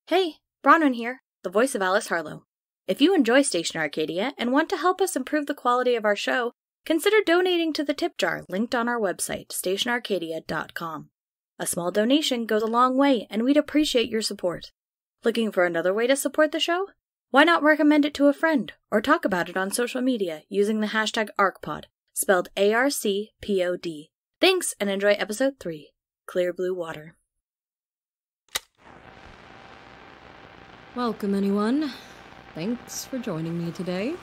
Hey, Bronwyn here, the voice of Alice Harlow. If you enjoy Station Arcadia and want to help us improve the quality of our show, consider donating to the tip jar linked on our website, stationarcadia.com. A small donation goes a long way, and we'd appreciate your support. Looking for another way to support the show? Why not recommend it to a friend, or talk about it on social media using the hashtag ARCPOD, spelled ARCPOD. Thanks, and enjoy episode 3, Clear Blue Water. Welcome, anyone. Thanks for joining me today.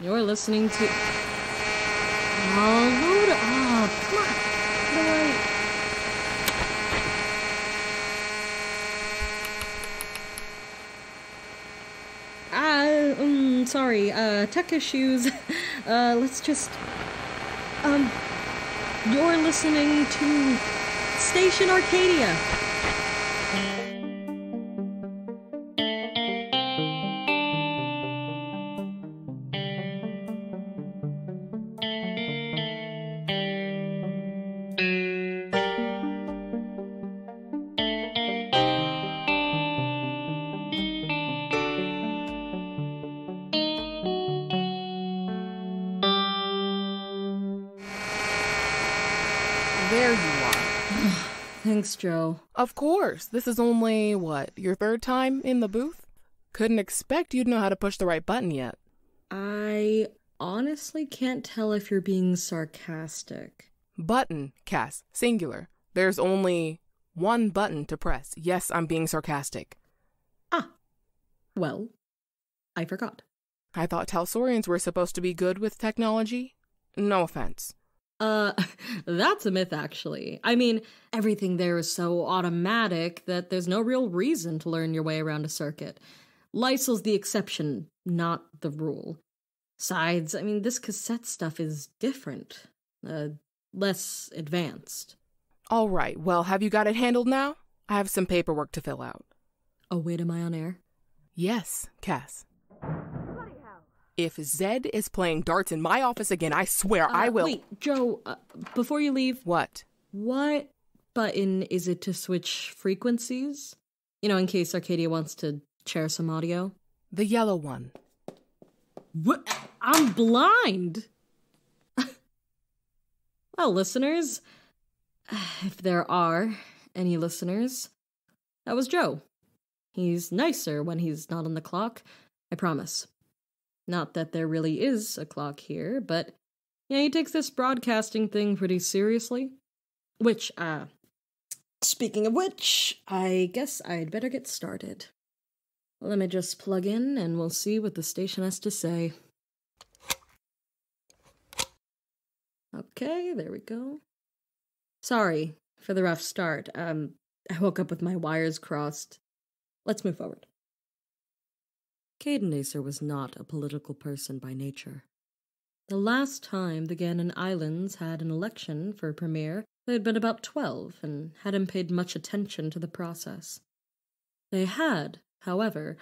You're listening to... Oh, load up. Come on. Sorry, tech issues. Let's just... You're listening to Station Arcadia. There you are. Thanks, Joe. Of course. This is only, your third time in the booth? Couldn't expect you'd know how to push the right button yet. I honestly can't tell if you're being sarcastic. Button, Cass. Singular. There's only one button to press. Yes, I'm being sarcastic. Ah. Well, I forgot. I thought Talsorians were supposed to be good with technology. No offense. That's a myth, actually. I mean, everything there is so automatic that there's no real reason to learn your way around a circuit. Lysol's the exception, not the rule. Besides, I mean, this cassette stuff is different. Less advanced. All right, well, have you got it handled now? I have some paperwork to fill out. Oh, wait, am I on air? Yes, Cass. If Zed is playing darts in my office again, I swear I will... Wait, Joe, before you leave... What? What button is it to switch frequencies? You know, in case Arcadia wants to share some audio? The yellow one. What? I'm blind! Well, listeners, if there are any listeners, that was Joe. He's nicer when he's not on the clock, I promise. Not that there really is a clock here, but yeah, he takes this broadcasting thing pretty seriously. Which, speaking of which, I guess I'd better get started. Let me just plug in and we'll see what the station has to say. Okay, there we go. Sorry for the rough start. I woke up with my wires crossed. Let's move forward. Caden Acer was not a political person by nature. The last time the Ganon Islands had an election for premier, they had been about 12 and hadn't paid much attention to the process. They had, however,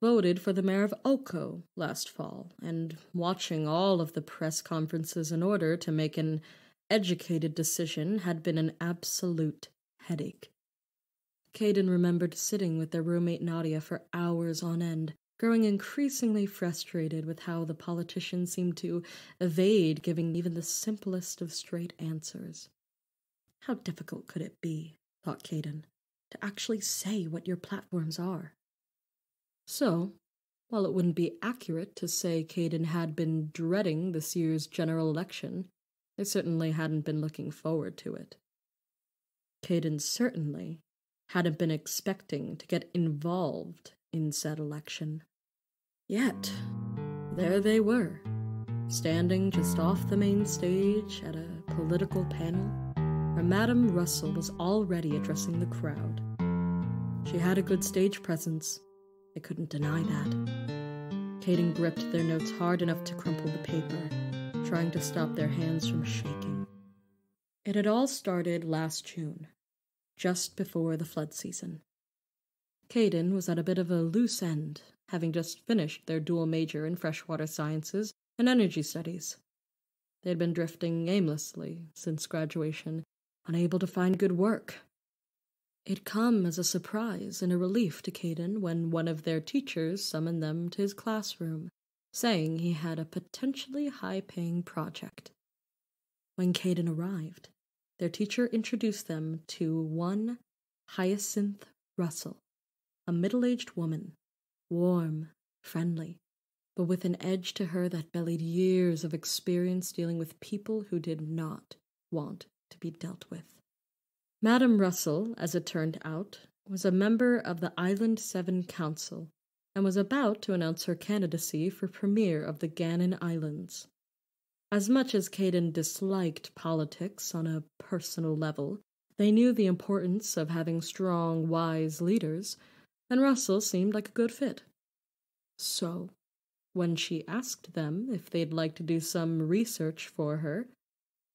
voted for the mayor of Oko last fall, and watching all of the press conferences in order to make an educated decision had been an absolute headache. Caden remembered sitting with their roommate Nadia for hours on end, growing increasingly frustrated with how the politicians seemed to evade giving even the simplest of straight answers. How difficult could it be, thought Caden, to actually say what your platforms are? So, while it wouldn't be accurate to say Caden had been dreading this year's general election, they certainly hadn't been looking forward to it. Caden certainly hadn't been expecting to get involved in said election. Yet, there they were, standing just off the main stage at a political panel, where Madame Russell was already addressing the crowd. She had a good stage presence. They couldn't deny that. Caden gripped their notes hard enough to crumple the paper, trying to stop their hands from shaking. It had all started last June, just before the flood season. Caden was at a bit of a loose end, having just finished their dual major in freshwater sciences and energy studies. They had been drifting aimlessly since graduation, unable to find good work. It'd come as a surprise and a relief to Caden when one of their teachers summoned them to his classroom, saying he had a potentially high-paying project. When Caden arrived, their teacher introduced them to one Hyacinth Russell, a middle-aged woman, warm, friendly, but with an edge to her that belied years of experience dealing with people who did not want to be dealt with. Madame Russell, as it turned out, was a member of the Island 7 Council and was about to announce her candidacy for Premier of the Ganon Islands. As much as Caden disliked politics on a personal level, they knew the importance of having strong, wise leaders, and Russell seemed like a good fit. So, when she asked them if they'd like to do some research for her,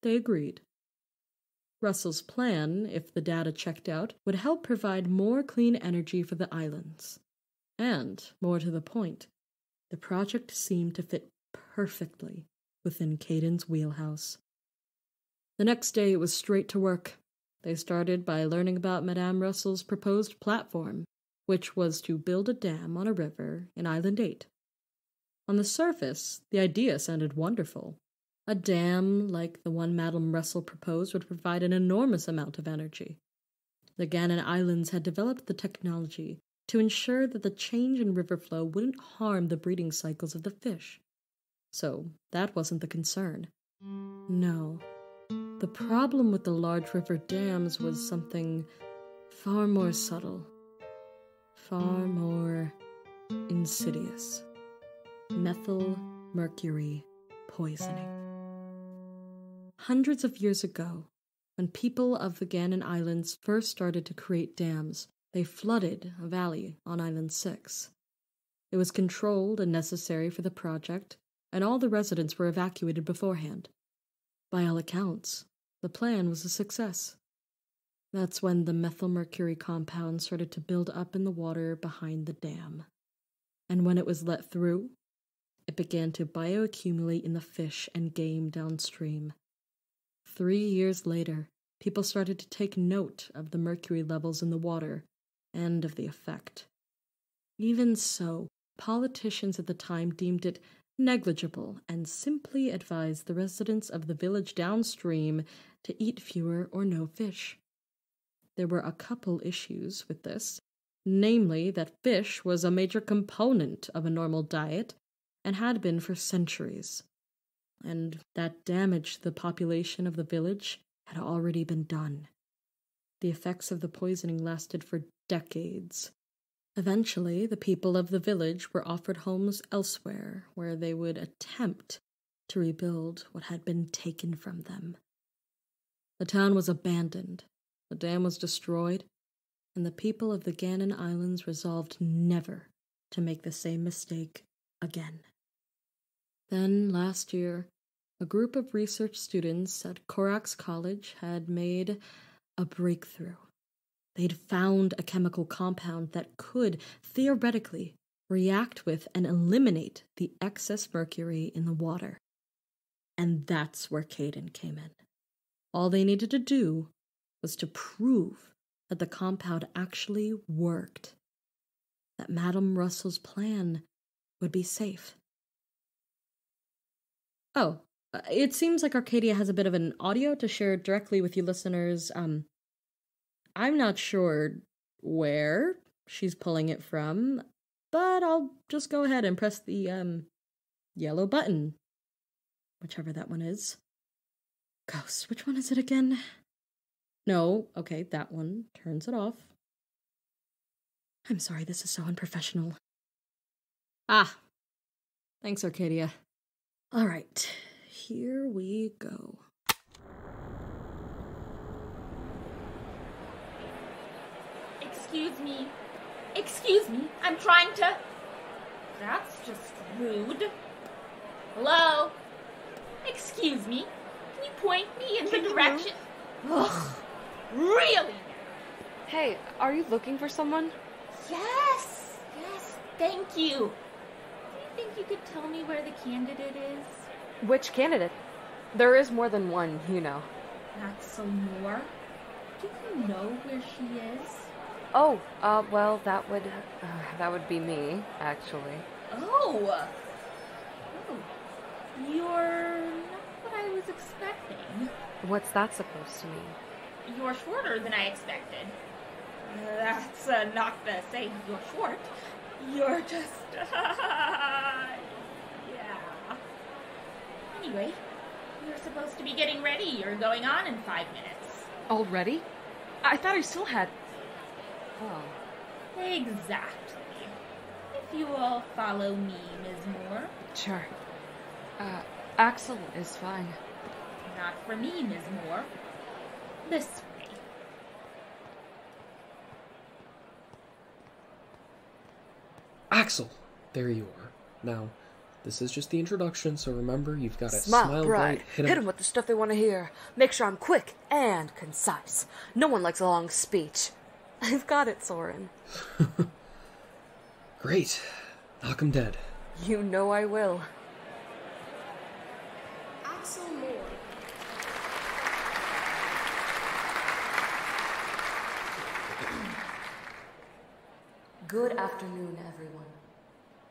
they agreed. Russell's plan, if the data checked out, would help provide more clean energy for the islands. And, more to the point, the project seemed to fit perfectly within Caden's wheelhouse. The next day it was straight to work. They started by learning about Madame Russell's proposed platform, which was to build a dam on a river in Island 8. On the surface, the idea sounded wonderful. A dam like the one Madame Russell proposed would provide an enormous amount of energy. The Ganon Islands had developed the technology to ensure that the change in river flow wouldn't harm the breeding cycles of the fish. So that wasn't the concern. No. The problem with the large river dams was something far more subtle, far more insidious. Methyl mercury poisoning. Hundreds of years ago, when people of the Ganon Islands first started to create dams, they flooded a valley on Island 6. It was controlled and necessary for the project, and all the residents were evacuated beforehand. By all accounts, the plan was a success. That's when the methylmercury compound started to build up in the water behind the dam. And when it was let through, it began to bioaccumulate in the fish and game downstream. 3 years later, people started to take note of the mercury levels in the water and of the effect. Even so, politicians at the time deemed it negligible and simply advised the residents of the village downstream to eat fewer or no fish. There were a couple issues with this, namely that fish was a major component of a normal diet and had been for centuries, and that damage to the population of the village had already been done. The effects of the poisoning lasted for decades. Eventually, the people of the village were offered homes elsewhere where they would attempt to rebuild what had been taken from them. The town was abandoned, the dam was destroyed, and the people of the Ganon Islands resolved never to make the same mistake again. Then, last year, a group of research students at Korax College had made a breakthrough. They'd found a chemical compound that could, theoretically, react with and eliminate the excess mercury in the water. And that's where Caden came in. All they needed to do was to prove that the compound actually worked, that Madame Russell's plan would be safe. Oh, it seems like Arcadia has a bit of an audio to share directly with you listeners. I'm not sure where she's pulling it from, but I'll just go ahead and press the yellow button, whichever that one is. Ghost, which one is it again? No, okay, that one. Turns it off. I'm sorry, this is so unprofessional. Ah, thanks, Arcadia. All right, here we go. Excuse me, I'm trying to... That's just rude. Hello? Excuse me, can you point me in the direction? Ugh, really? Hey, are you looking for someone? Yes, thank you. Do you think you could tell me where the candidate is? Which candidate? There is more than one, you know. Not some more. Do you know where she is? Oh, well, that would be me, actually. Oh! Oh, you're not what I was expecting. What's that supposed to mean? You're shorter than I expected. That's not to say you're short. You're just... yeah. Anyway, you're supposed to be getting ready. You're going on in 5 minutes. Already? I thought I still had... Oh. Exactly. If you will follow me, Ms. Moore. Sure. Axel is fine. Not for me, Ms. Moore. This way. Axel! There you are. Now, this is just the introduction, so remember, you've got to Smile smile bright, bright, hit 'em with the stuff they want to hear. Make sure I'm quick and concise. No one likes a long speech. I've got it, Soren. Great. Knock 'em dead. You know I will. Axel Moore. Good afternoon, everyone.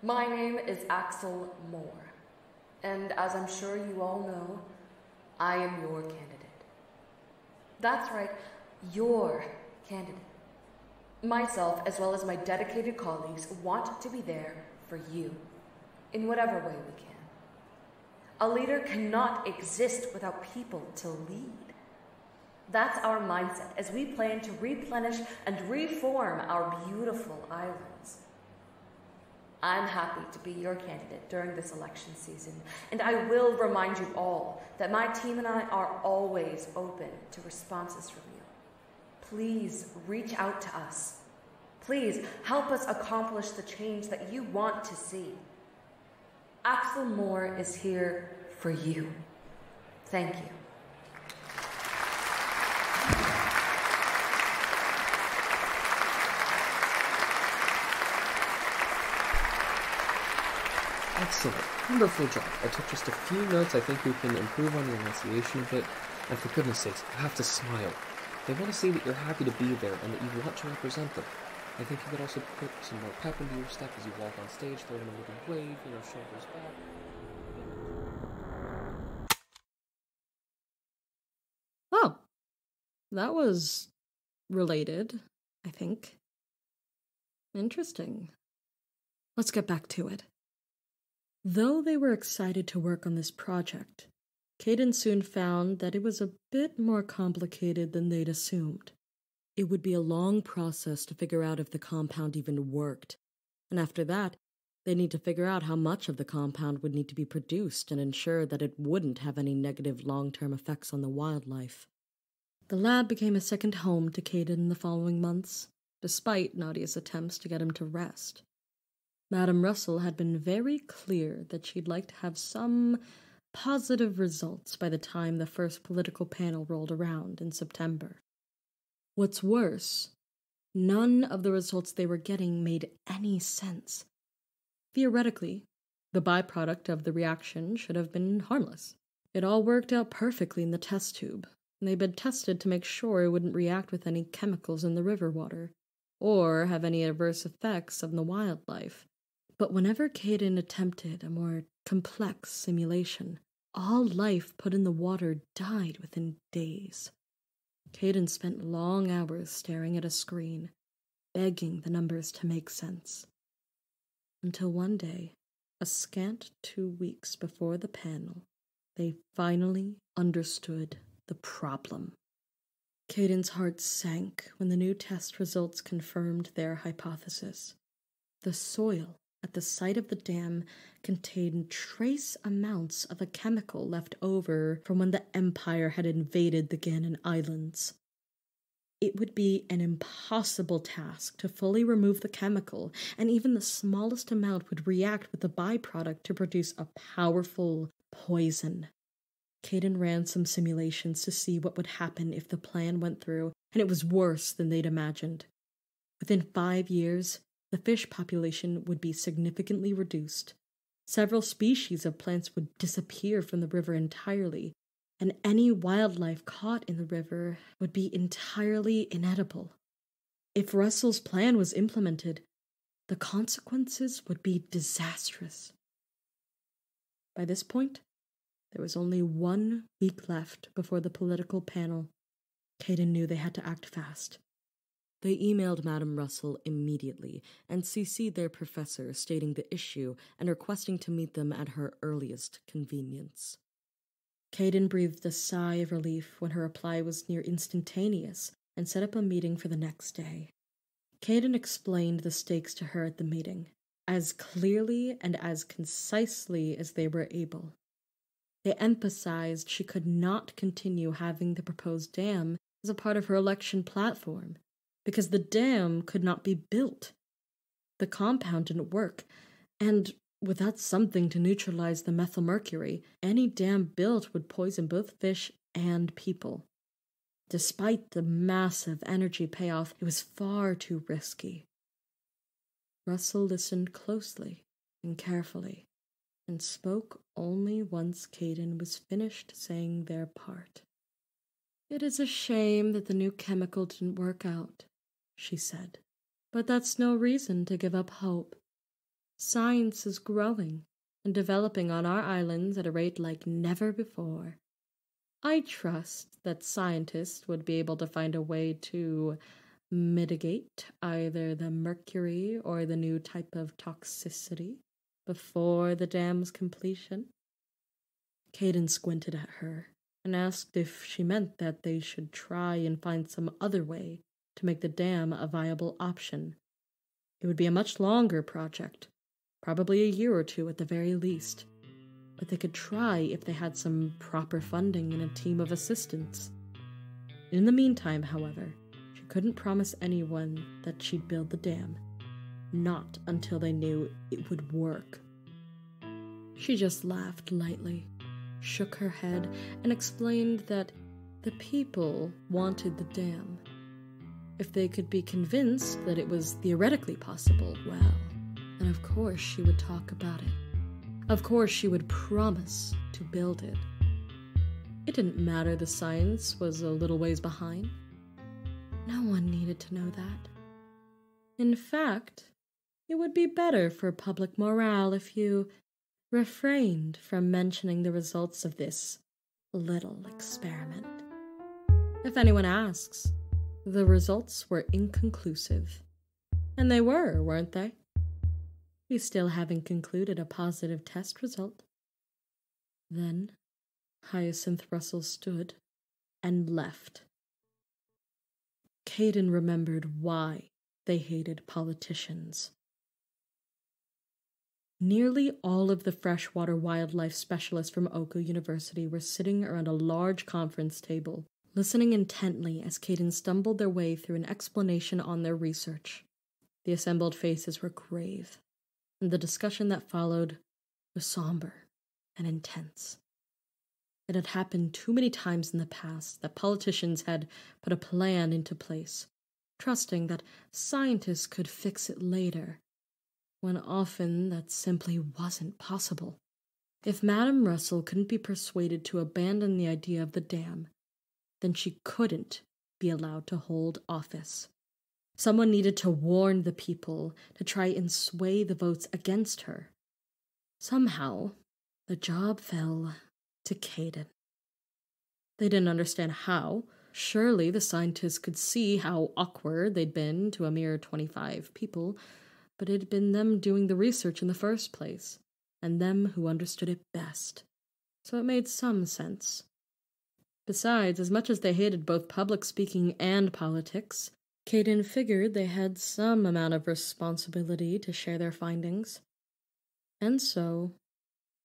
My name is Axel Moore, and as I'm sure you all know, I am your candidate. That's right, your candidate. Myself, as well as my dedicated colleagues, want to be there for you, in whatever way we can. A leader cannot exist without people to lead. That's our mindset as we plan to replenish and reform our beautiful islands. I'm happy to be your candidate during this election season, and I will remind you all that my team and I are always open to responses from you. Please reach out to us. Please help us accomplish the change that you want to see. Axel Moore is here for you. Thank you. Excellent. Wonderful job. I took just a few notes. I think we can improve on your enunciation a bit. And for goodness sakes, you have to smile. They want to see that you're happy to be there and that you want to represent them. I think you could also put some more pep into your step as you walk on stage, throw in a little wave, shoulders back. Oh, that was related, I think. Interesting. Let's get back to it. Though they were excited to work on this project, Caden soon found that it was a bit more complicated than they'd assumed. It would be a long process to figure out if the compound even worked, and after that, they'd need to figure out how much of the compound would need to be produced and ensure that it wouldn't have any negative long-term effects on the wildlife. The lab became a second home to Caden in the following months, despite Nadia's attempts to get him to rest. Madame Russell had been very clear that she'd like to have some positive results by the time the first political panel rolled around in September. What's worse, none of the results they were getting made any sense. Theoretically, the byproduct of the reaction should have been harmless. It all worked out perfectly in the test tube, and they'd been tested to make sure it wouldn't react with any chemicals in the river water, or have any adverse effects on the wildlife. But whenever Caden attempted a more complex simulation, all life put in the water died within days. Caden spent long hours staring at a screen, begging the numbers to make sense. Until one day, a scant 2 weeks before the panel, they finally understood the problem. Caden's heart sank when the new test results confirmed their hypothesis. The soil at the site of the dam contained trace amounts of a chemical left over from when the Empire had invaded the Ganon Islands. It would be an impossible task to fully remove the chemical, and even the smallest amount would react with the byproduct to produce a powerful poison. Caden ran some simulations to see what would happen if the plan went through, and it was worse than they'd imagined. Within 5 years, the fish population would be significantly reduced. Several species of plants would disappear from the river entirely, and any wildlife caught in the river would be entirely inedible. if Russell's plan was implemented, the consequences would be disastrous. By this point, there was only 1 week left before the political panel. Caden knew they had to act fast. They emailed Madame Russell immediately and CC'd their professor, stating the issue and requesting to meet them at her earliest convenience. Caden breathed a sigh of relief when her reply was near instantaneous and set up a meeting for the next day. Caden explained the stakes to her at the meeting, as clearly and as concisely as they were able. They emphasized she could not continue having the proposed dam as a part of her election platform, because the dam could not be built. The compound didn't work, and without something to neutralize the methylmercury, any dam built would poison both fish and people. Despite the massive energy payoff, it was far too risky. Russell listened closely and carefully, and spoke only once Caden was finished saying their part. "It is a shame that the new chemical didn't work out," she said, "but that's no reason to give up hope. Science is growing and developing on our islands at a rate like never before. I trust that scientists would be able to find a way to mitigate either the mercury or the new type of toxicity before the dam's completion." Caden squinted at her and asked if she meant that they should try and find some other way to make the dam a viable option. It would be a much longer project, probably a year or 2 at the very least, but they could try if they had some proper funding and a team of assistants. In the meantime, however, she couldn't promise anyone that she'd build the dam, not until they knew it would work. She just laughed lightly, shook her head, and explained that the people wanted the dam. If they could be convinced that it was theoretically possible, well, then of course she would talk about it. Of course she would promise to build it. It didn't matter the science was a little ways behind. No one needed to know that. In fact, it would be better for public morale if you refrained from mentioning the results of this little experiment. If anyone asks, the results were inconclusive. And they were, weren't they? We still haven't concluded a positive test result. Then Hyacinth Russell stood and left. Caden remembered why they hated politicians. Nearly all of the freshwater wildlife specialists from Oku University were sitting around a large conference table, listening intently as Caden stumbled their way through an explanation on their research. The assembled faces were grave, and the discussion that followed was somber and intense. It had happened too many times in the past that politicians had put a plan into place, trusting that scientists could fix it later, when often that simply wasn't possible. If Madame Russell couldn't be persuaded to abandon the idea of the dam, then she couldn't be allowed to hold office. Someone needed to warn the people to try and sway the votes against her. Somehow, the job fell to Caden. They didn't understand how. Surely the scientists could see how awkward they'd been to a mere 25 people, but it had been them doing the research in the first place, and them who understood it best. So it made some sense. Besides, as much as they hated both public speaking and politics, Caden figured they had some amount of responsibility to share their findings. And so,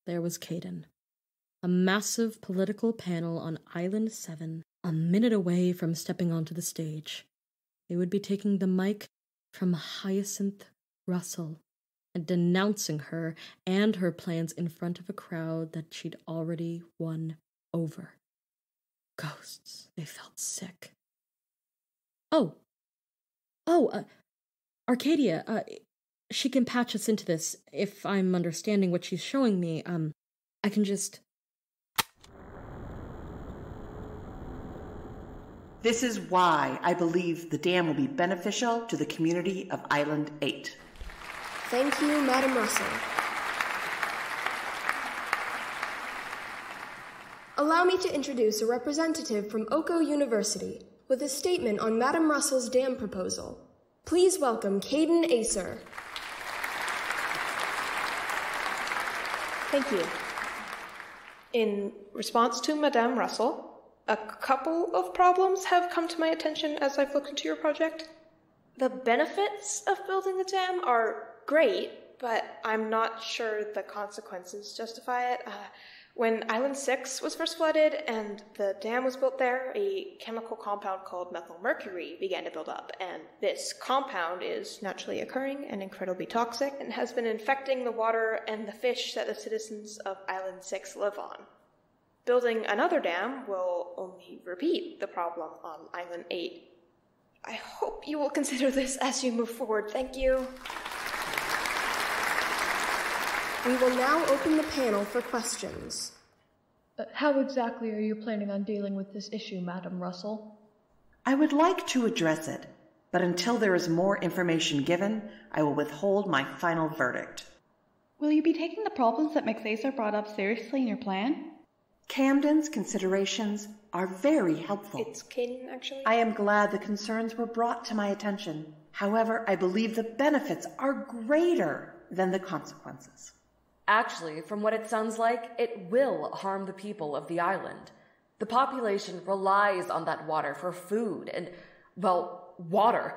there was Caden. A massive political panel on Island 7, a minute away from stepping onto the stage. They would be taking the mic from Hyacinth Russell and denouncing her and her plans in front of a crowd that she'd already won over. Ghosts. They felt sick. Arcadia, she can patch us into this. If I'm understanding what she's showing me, I can just... This is why I believe the dam will be beneficial to the community of Island 8. Thank you, Madam Russell. Allow me to introduce a representative from Oko University with a statement on Madam Russell's dam proposal. Please welcome Caden Acer. Thank you. In response to Madame Russell, a couple of problems have come to my attention as I've looked into your project. The benefits of building the dam are great, but I'm not sure the consequences justify it. When Island 6 was first flooded and the dam was built there, a chemical compound called methylmercury began to build up, and this compound is naturally occurring and incredibly toxic and has been infecting the water and the fish that the citizens of Island 6 live on. Building another dam will only repeat the problem on Island 8. I hope you will consider this as you move forward. Thank you. We will now open the panel for questions. How exactly are you planning on dealing with this issue, Madam Russell? I would like to address it, but until there is more information given, I will withhold my final verdict. Will you be taking the problems that McAcer brought up seriously in your plan? Camden's considerations are very helpful. It's Caden, actually. I am glad the concerns were brought to my attention. However, I believe the benefits are greater than the consequences. Actually, from what it sounds like, it will harm the people of the island. The population relies on that water for food and, well, water.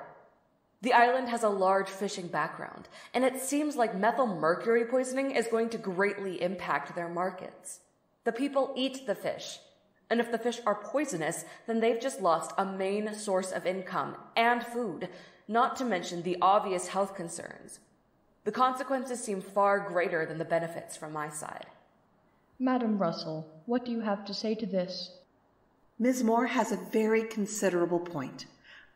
The island has a large fishing background, and it seems like methylmercury poisoning is going to greatly impact their markets. The people eat the fish, and if the fish are poisonous, then they've just lost a main source of income and food, not to mention the obvious health concerns. The consequences seem far greater than the benefits from my side. Madam Russell, what do you have to say to this? Ms. Moore has a very considerable point.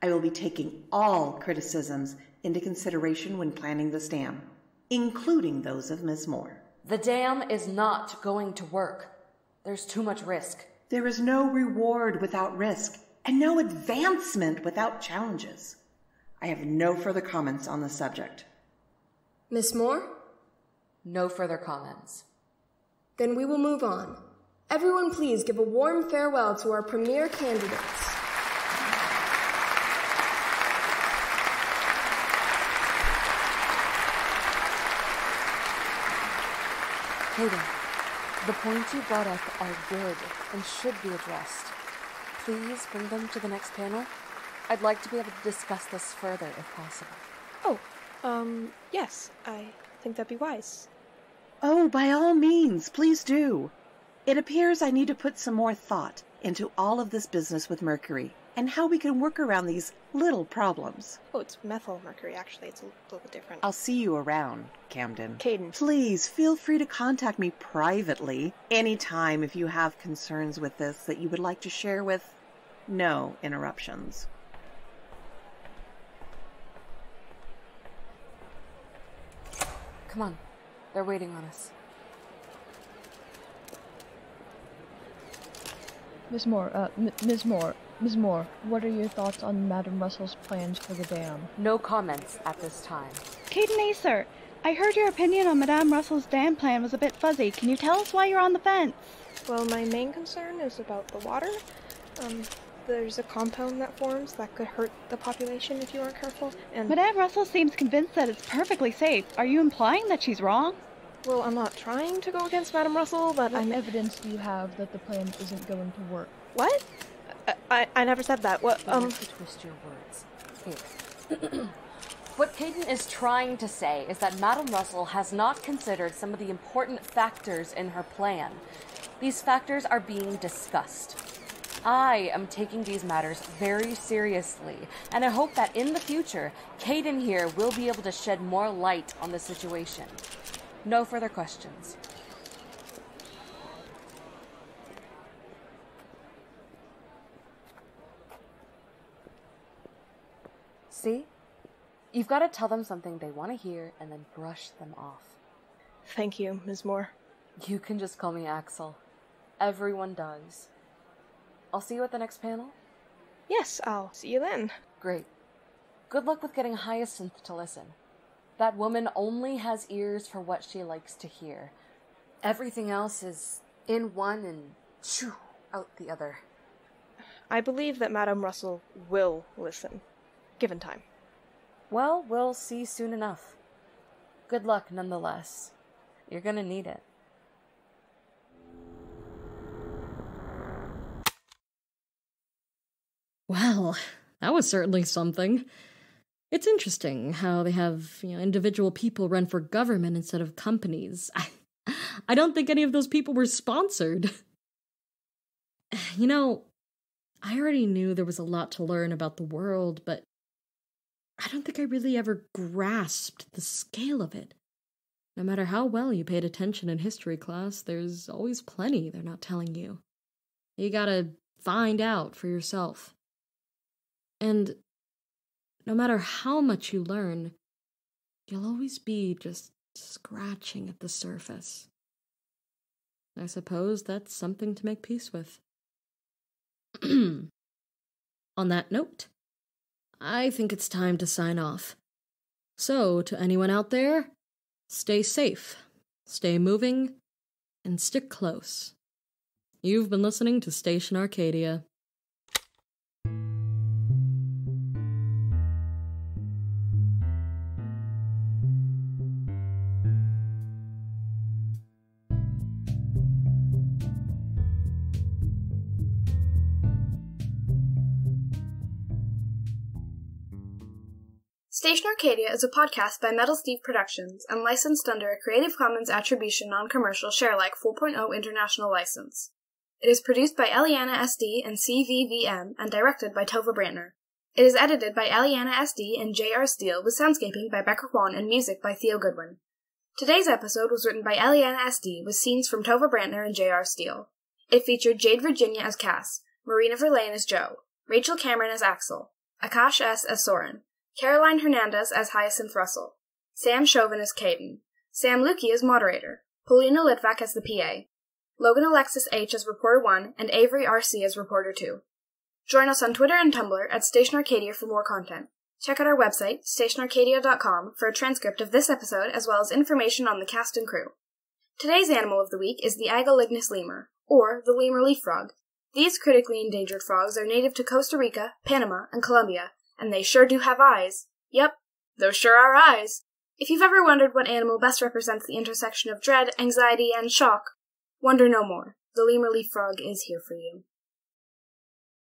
I will be taking all criticisms into consideration when planning this dam, including those of Ms. Moore. The dam is not going to work. There's too much risk. There is no reward without risk, and no advancement without challenges. I have no further comments on the subject. Miss Moore? No further comments. Then we will move on. Everyone please give a warm farewell to our premier candidates. Caden, the points you brought up are good and should be addressed. Please bring them to the next panel. I'd like to be able to discuss this further if possible. Oh, yes, I think that'd be wise. Oh, by all means, please do. It appears I need to put some more thought into all of this business with mercury and how we can work around these little problems. Oh, it's methylmercury, actually. It's a little bit different. I'll see you around, Camden. Caden. Please feel free to contact me privately anytime if you have concerns with this that you would like to share with no interruptions. Come on. They're waiting on us. Ms. Moore, Ms. Moore, what are your thoughts on Madam Russell's plans for the dam? No comments at this time. Caden Acer, I heard your opinion on Madame Russell's dam plan was a bit fuzzy. Can you tell us why you're on the fence? Well, my main concern is about the water. There's a compound that forms that could hurt the population if you aren't careful, and... Madame Russell seems convinced that it's perfectly safe. Are you implying that she's wrong? Well, I'm not trying to go against Madame Russell, but What evidence do you have that the plan isn't going to work? What? I never said that. What, You have to twist your words. Here. What Caden is trying to say is that Madame Russell has not considered some of the important factors in her plan. These factors are being discussed. I am taking these matters very seriously, and I hope that in the future, Caden here will be able to shed more light on the situation. No further questions. See? You've got to tell them something they want to hear and then brush them off. Thank you, Ms. Moore. You can just call me Axel. Everyone does. I'll see you at the next panel. Yes, I'll see you then. Great. Good luck with getting Hyacinth to listen. That woman only has ears for what she likes to hear. Everything else is in one and shoo, out the other. I believe that Madame Russell will listen, given time. Well, we'll see soon enough. Good luck nonetheless. You're gonna need it. Well, that was certainly something. It's interesting how they have, individual people run for government instead of companies. I don't think any of those people were sponsored. I already knew there was a lot to learn about the world, but I don't think I really ever grasped the scale of it. No matter how well you paid attention in history class, there's always plenty they're not telling you. You gotta find out for yourself. And no matter how much you learn, you'll always be just scratching at the surface. I suppose that's something to make peace with. On that note, I think it's time to sign off. So, to anyone out there, stay safe, stay moving, and stick close. You've been listening to Station Arcadia. Station Arcadia is a podcast by Metal Steve Productions and licensed under a Creative Commons Attribution Non-Commercial Sharealike 4.0 International License. It is produced by Eliana SD and CVVM and directed by Tova Brantner. It is edited by Eliana SD and J.R. Steele with soundscaping by Becca Kwan and music by Theo Goodwin. Today's episode was written by Eliana SD with scenes from Tova Brantner and J.R. Steele. It featured Jade Virginia as Cass, Marina Verlaine as Joe, Rachel Cameron as Axel, Akash S. as Soren, Caroline Hernandez as Hyacinth Russell, Sam Chauvin as Caden, Sam Lukey as moderator, Paulina Litvak as the PA, Logan Alexis H. as Reporter 1, and Avery R.C. as Reporter 2. Join us on Twitter and Tumblr at Station Arcadia for more content. Check out our website, stationarcadia.com, for a transcript of this episode as well as information on the cast and crew. Today's animal of the week is the Agolignus lemur, or the lemur leaf frog. These critically endangered frogs are native to Costa Rica, Panama, and Colombia, and they sure do have eyes. Yep, those sure are eyes. If you've ever wondered what animal best represents the intersection of dread, anxiety, and shock, wonder no more. The lemur leaf frog is here for you.